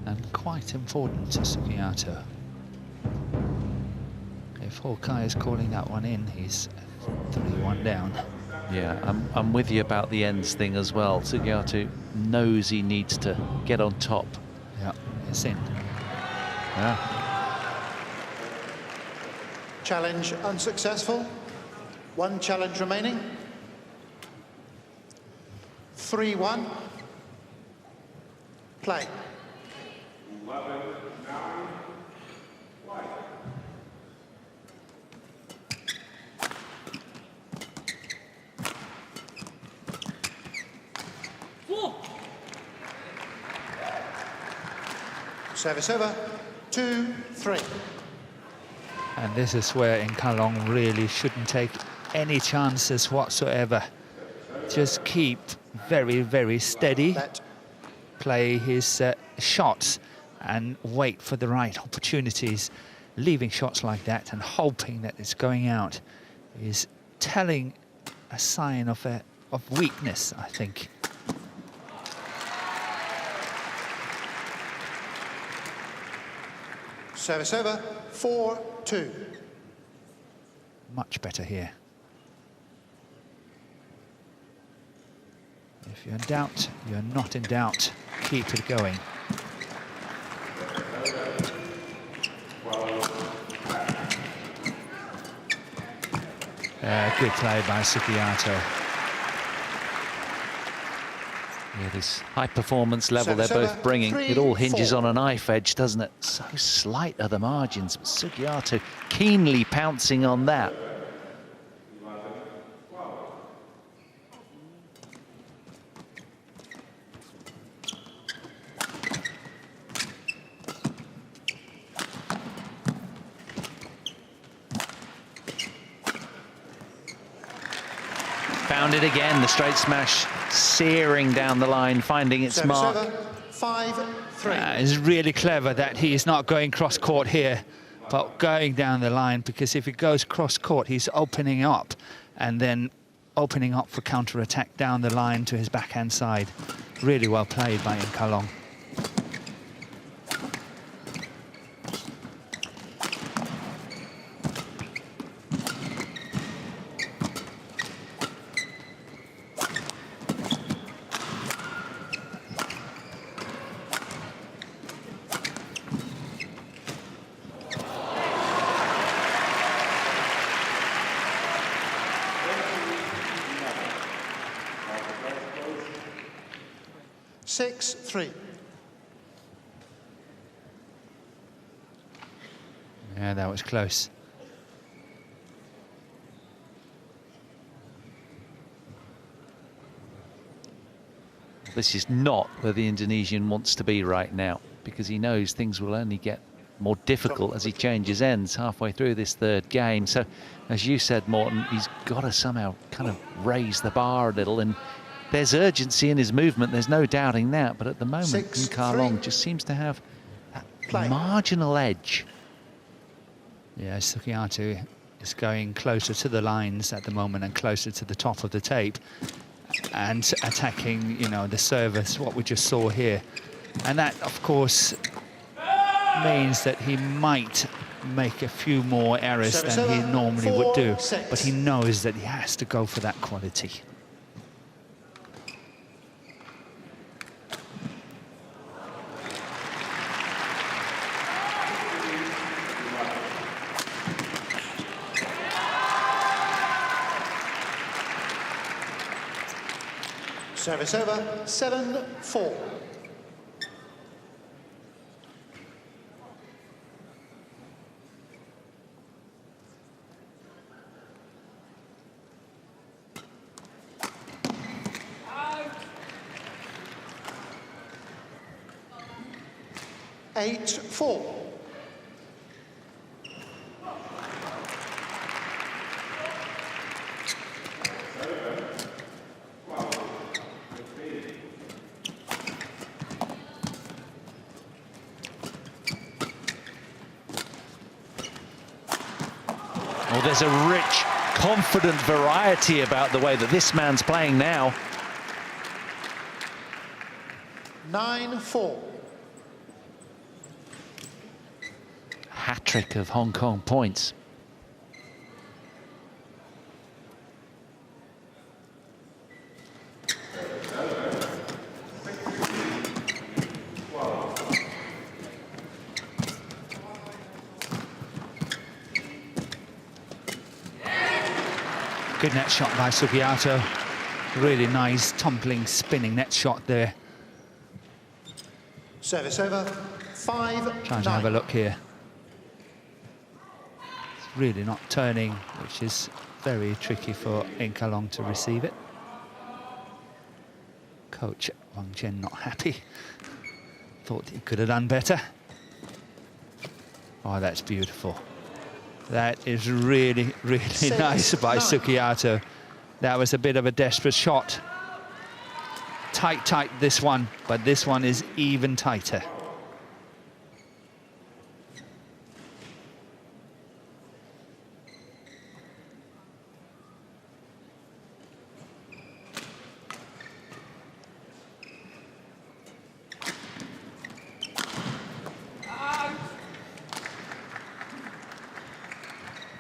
Speaker 3: And quite important to Sugiarto. If Hawkeye is calling that one in, he's 3-1 down.
Speaker 1: Yeah, I'm with you about the ends thing as well. Sugiarto knows he needs to get on top.
Speaker 3: Yeah, it's in.
Speaker 1: Yeah.
Speaker 2: Challenge unsuccessful. One challenge remaining. 3-1. Play.
Speaker 7: 11-9. White.
Speaker 2: Service over, 2-3.
Speaker 3: And this is where Inkalong really shouldn't take any chances whatsoever. Just keep very, very steady, play his shots and wait for the right opportunities. Leaving shots like that and hoping that it's going out is telling a sign of weakness, I think.
Speaker 2: Service over, 4-2.
Speaker 3: Much better here. If you're in doubt, you're not in doubt. Keep it going. Good play by Sugiarto.
Speaker 1: Yeah, this high performance level they're both bringing, it all hinges on a knife edge, doesn't it? So slight are the margins, but Sugiarto keenly pouncing on that. Found it again, the straight smash searing down the line, finding its mark.
Speaker 2: 5-3.
Speaker 3: It's really clever that he is not going cross-court here, but going down the line, because if he goes cross-court, he's opening up, and then opening up for counter-attack down the line to his backhand side. Really well played by Inkalong.
Speaker 2: 6-3.
Speaker 3: Yeah, that was close.
Speaker 1: This is not where the Indonesian wants to be right now, because he knows things will only get more difficult as he changes ends halfway through this third game. So, as you said, Morten, he's got to somehow kind of raise the bar a little, and there's urgency in his movement, there's no doubting that, but at the moment, Kalong just seems to have that marginal edge.
Speaker 3: Yeah, Sugiarto is going closer to the lines at the moment and closer to the top of the tape and attacking, you know, the service, what we just saw here. And that, of course, means that he might make a few more errors than he normally would do. But he knows that he has to go for that quality.
Speaker 2: Service over, 7-4. Eight, 4.
Speaker 1: Well, there's a rich, confident variety about the way that this man's playing now.
Speaker 2: 9-4.
Speaker 1: Hat-trick of Hong Kong points.
Speaker 3: Good net shot by Sugiarto. Really nice, tumbling, spinning net shot there.
Speaker 2: Service over, 5-9.
Speaker 3: Trying to have a look here. It's really not turning, which is very tricky for Kalong to receive it. Coach Wang Chen not happy. Thought he could have done better. Oh, that's beautiful. That is really, really nice by Sugiarto. That was a bit of a desperate shot. Tight, this one, but this one is even tighter.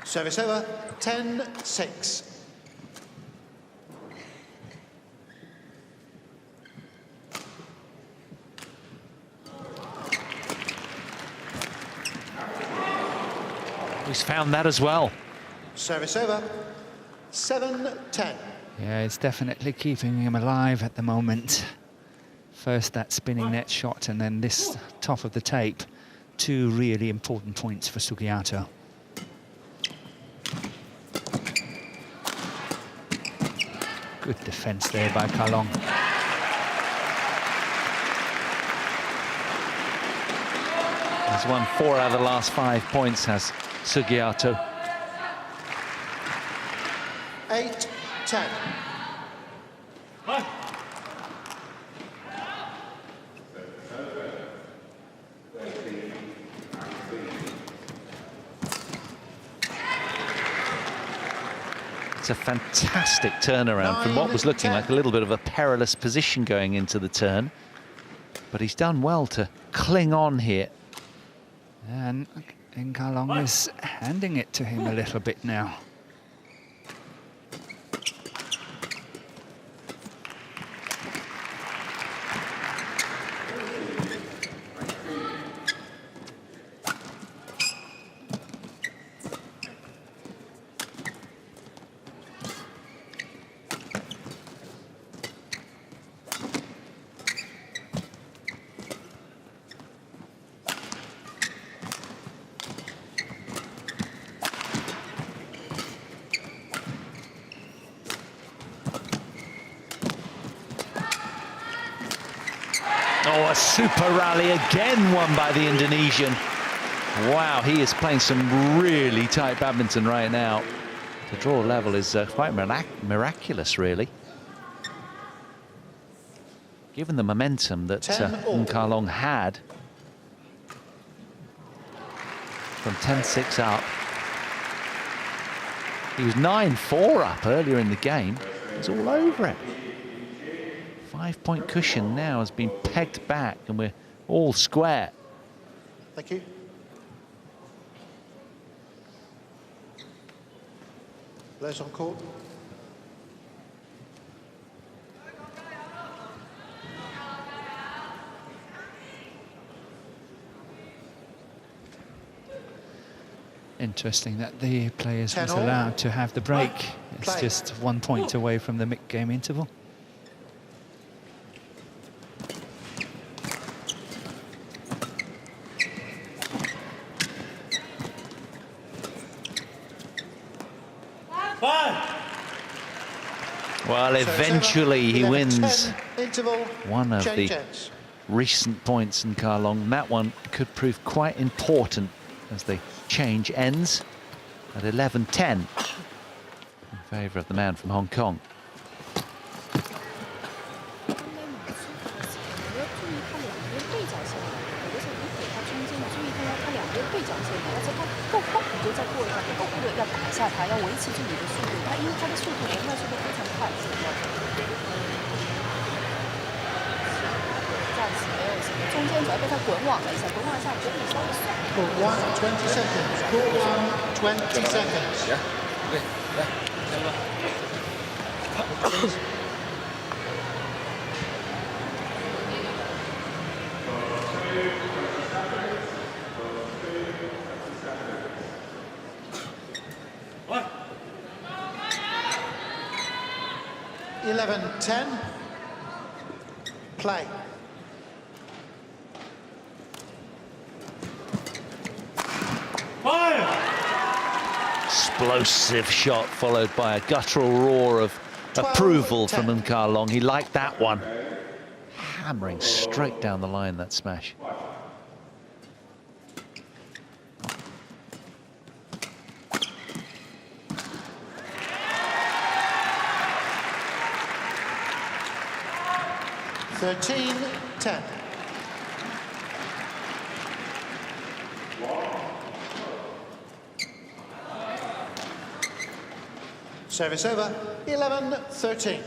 Speaker 2: Service over, 10-6.
Speaker 1: He's found that as well.
Speaker 2: Service over, 7-10.
Speaker 3: Yeah, it's definitely keeping him alive at the moment. First that spinning net shot and then this top of the tape. Two really important points for Sugiarto. Good defense there by Kalong.
Speaker 1: He's won 4 out of the last 5 points, has Sugiarto.
Speaker 2: 8-10.
Speaker 1: It's a fantastic turnaround from what was looking like a little bit of a perilous position going into the turn. But he's done well to cling on here.
Speaker 3: And Kalong is handing it to him a little bit now.
Speaker 1: Oh, a super rally again won by the Indonesian. Wow, he is playing some really tight badminton right now. The draw level is quite miraculous, really. Given the momentum that Nkalong had from 10-6 up. He was 9-4 up earlier in the game. He's all over it. 5-point cushion now has been pegged back and we're all square.
Speaker 2: Thank you. Players on court.
Speaker 3: Interesting that the players was allowed to have the break. It's just 1 point away from the mid-game interval.
Speaker 1: Well, eventually he wins
Speaker 2: Interval.
Speaker 1: one of the recent points in Nkalong. That one could prove quite important as the change ends at 11-10 in favour of the man from Hong Kong.
Speaker 2: Court 1, 20 seconds. Court 1, 20 seconds.
Speaker 5: Ya, oke, ya.
Speaker 2: 11-10. Play.
Speaker 1: Explosive shot followed by a guttural roar of approval from Nkalong. He liked that one. Hammering straight down the line, that smash.
Speaker 2: (13-10). Service over, 11-13.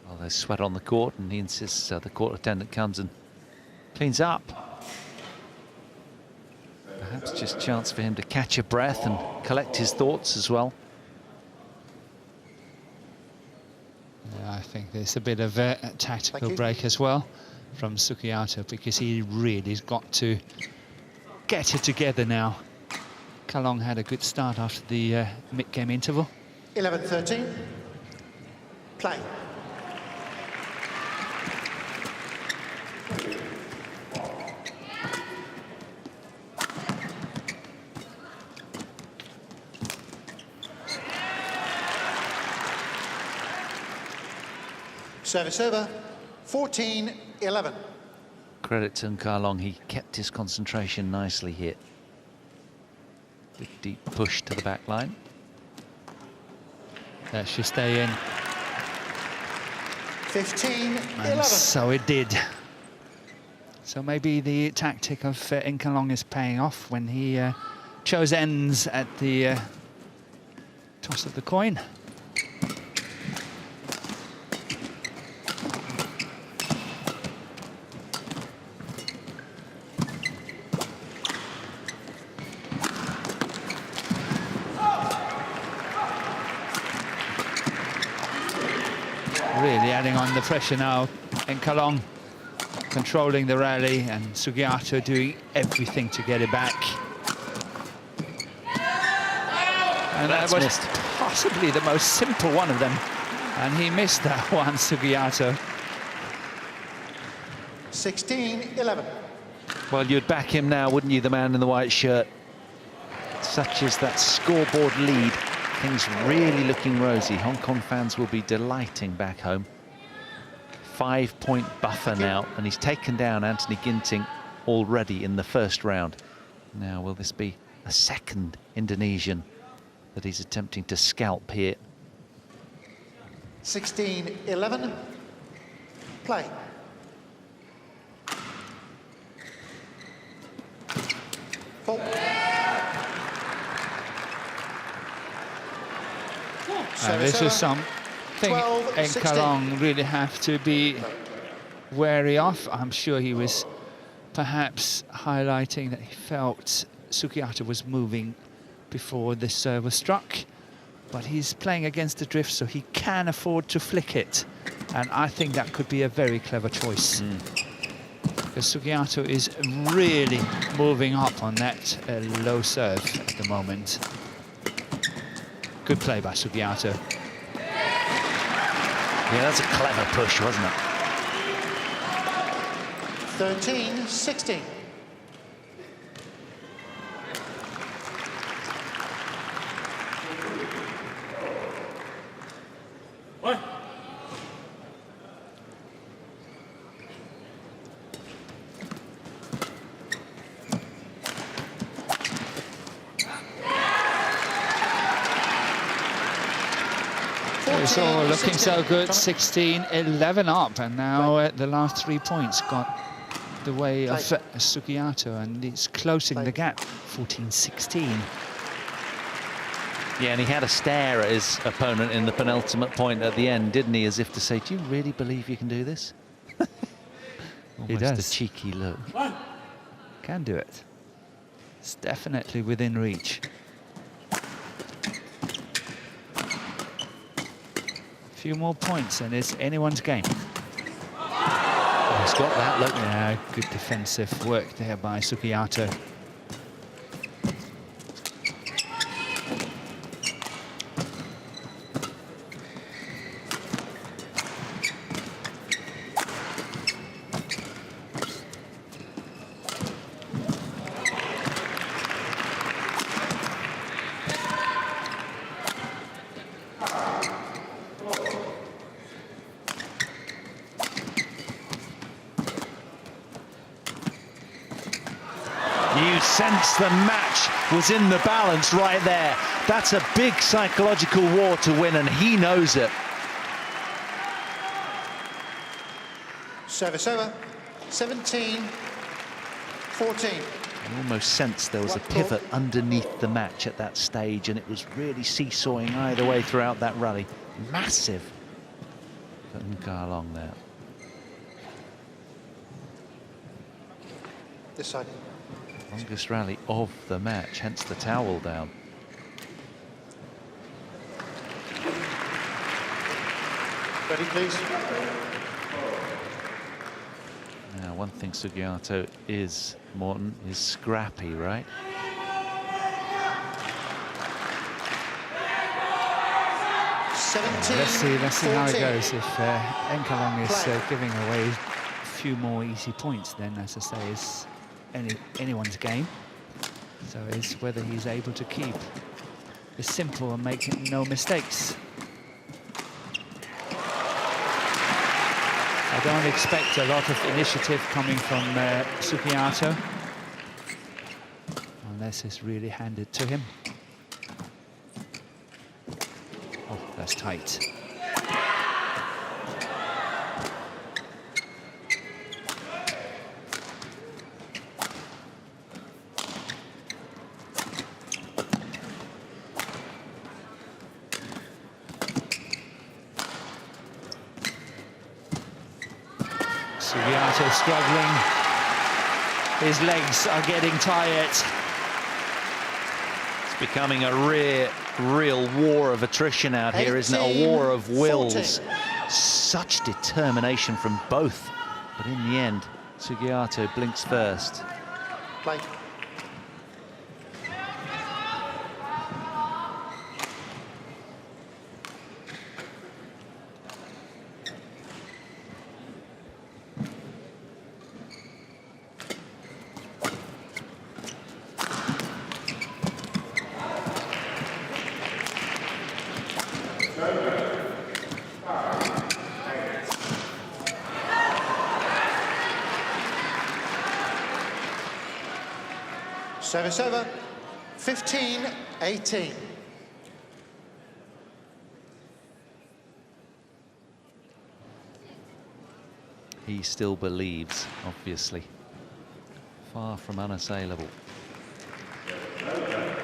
Speaker 1: Well, there's sweat on the court, and he insists the court attendant comes and cleans up. Perhaps just a chance for him to catch a breath and collect his thoughts as well.
Speaker 3: I think there's a bit of a tactical break as well from SUGIARTO, because he really has got to get it together now. Nkalong had a good start after the mid-game interval.
Speaker 2: 11-13. Play. Service over, 14-11.
Speaker 1: Credit to Nkalong, he kept his concentration nicely here. Big deep push to the back line.
Speaker 3: That should stay in.
Speaker 2: 15-11.
Speaker 3: And so it did. So maybe the tactic of Nkalong is paying off when he chose ends at the toss of the coin. Really adding on the pressure now. Nkalong controlling the rally, and SUGIARTO doing everything to get it back. And that was missed. Possibly the most simple one of them. And he missed that one, SUGIARTO.
Speaker 2: 16-11.
Speaker 1: Well, you'd back him now, wouldn't you, the man in the white shirt? Such as that scoreboard lead. Things really looking rosy. Hong Kong fans will be delighting back home. 5-point buffer now, and he's taken down Anthony Ginting already in the first round. Now, will this be a second Indonesian that he's attempting to scalp here?
Speaker 2: 16-11. Play. Full.
Speaker 3: This is something Enkalong really have to be wary of. I'm sure he was perhaps highlighting that he felt Sugiarto was moving before this serve was struck, but he's playing against the drift, so he can afford to flick it, and I think that could be a very clever choice. Because Sugiarto is really moving up on that low serve at the moment. Good play by Sugiarto.
Speaker 1: Yeah, that's a clever push, wasn't it?
Speaker 2: 13-16.
Speaker 7: One.
Speaker 3: It's all looking so good. 16-11 up, and now the last 3 points got the way of Sugiarto, and it's closing the gap. 14-16.
Speaker 1: Yeah, and he had a stare at his opponent in the penultimate point at the end, didn't he? As if to say, do you really believe you can do this?
Speaker 3: He
Speaker 1: Almost
Speaker 3: does.
Speaker 1: a cheeky look.
Speaker 3: Can do it. It's definitely within reach. Few more points and it's anyone's game.
Speaker 1: Oh, he's got that look.
Speaker 3: Yeah, good defensive work there by Sugiarto.
Speaker 1: You sense the match was in the balance right there. That's a big psychological war to win, and he knows it.
Speaker 2: Service over. 17-14.
Speaker 1: I almost sensed there was a pivot underneath the match at that stage, and it was really seesawing either way throughout that rally. Massive for Nkalong there.
Speaker 2: This side.
Speaker 1: Longest rally of the match, hence the towel down.
Speaker 2: Ready, please.
Speaker 1: Now, one thing Sugiarto is, Morton, is scrappy, right?
Speaker 3: Let's see how it goes. If Nkalong is giving away a few more easy points, then, as I say, it's anyone's game. So it's whether he's able to keep it simple and make no mistakes. I don't expect a lot of initiative coming from Sugiarto, unless it's really handed to him. Oh, that's tight. Sugiarto struggling. His legs are getting tired.
Speaker 1: It's becoming a real war of attrition out here, isn't it? A war of wills. Such determination from both. But in the end, Sugiarto blinks first.
Speaker 2: Play. Service over. 15-18.
Speaker 1: He still believes, obviously. Far from unassailable.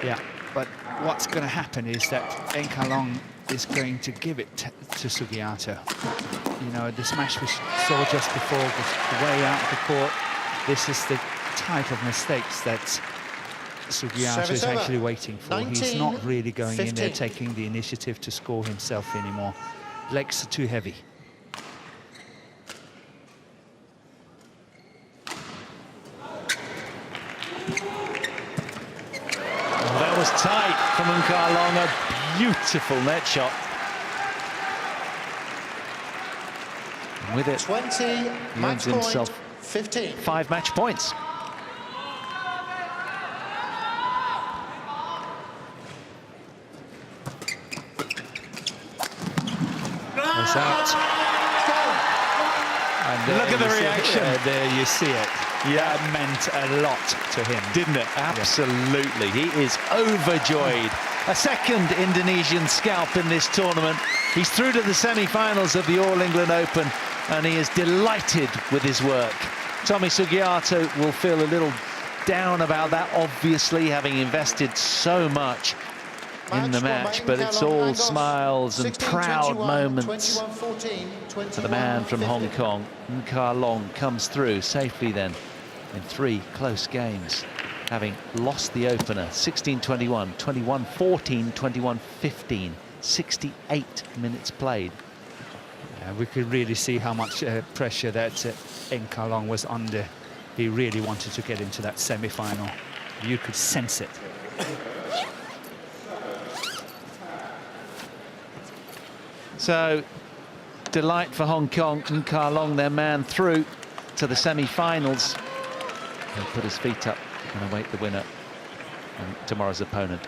Speaker 3: Yeah, but what's going to happen is that Enkalong is going to give it to Sugiarto. You know, the smash we saw just before was way out of the court. This is the type of mistakes that Sugiarto is actually waiting for. He's not really going in there taking the initiative to score himself anymore. Legs are too heavy.
Speaker 1: That was tight from Enkalong, a beautiful net shot. And with it,
Speaker 2: 20,
Speaker 1: he earns himself
Speaker 2: 15.
Speaker 1: 5 match points.
Speaker 3: That's out. And
Speaker 1: look at the reaction.
Speaker 3: There you see it. Yeah, it meant a lot to him,
Speaker 1: Didn't it? Absolutely. He is overjoyed. A second Indonesian scalp in this tournament. He's through to the semi-finals of the All England Open, and he is delighted with his work. Tommy Sugiarto will feel a little down about that, obviously, having invested so much in the match, but it's all smiles and proud moments for the man from Hong Kong. Enkalong comes through safely then in 3 close games, having lost the opener 16-21, 21-14, 21-15, 68 minutes played.
Speaker 3: We could really see how much pressure that Enkalong was under. He really wanted to get into that semi-final. You could sense it.
Speaker 1: So, delight for Hong Kong. Enkalong, their man, through to the semi-finals. He'll put his feet up and await the winner and tomorrow's opponent.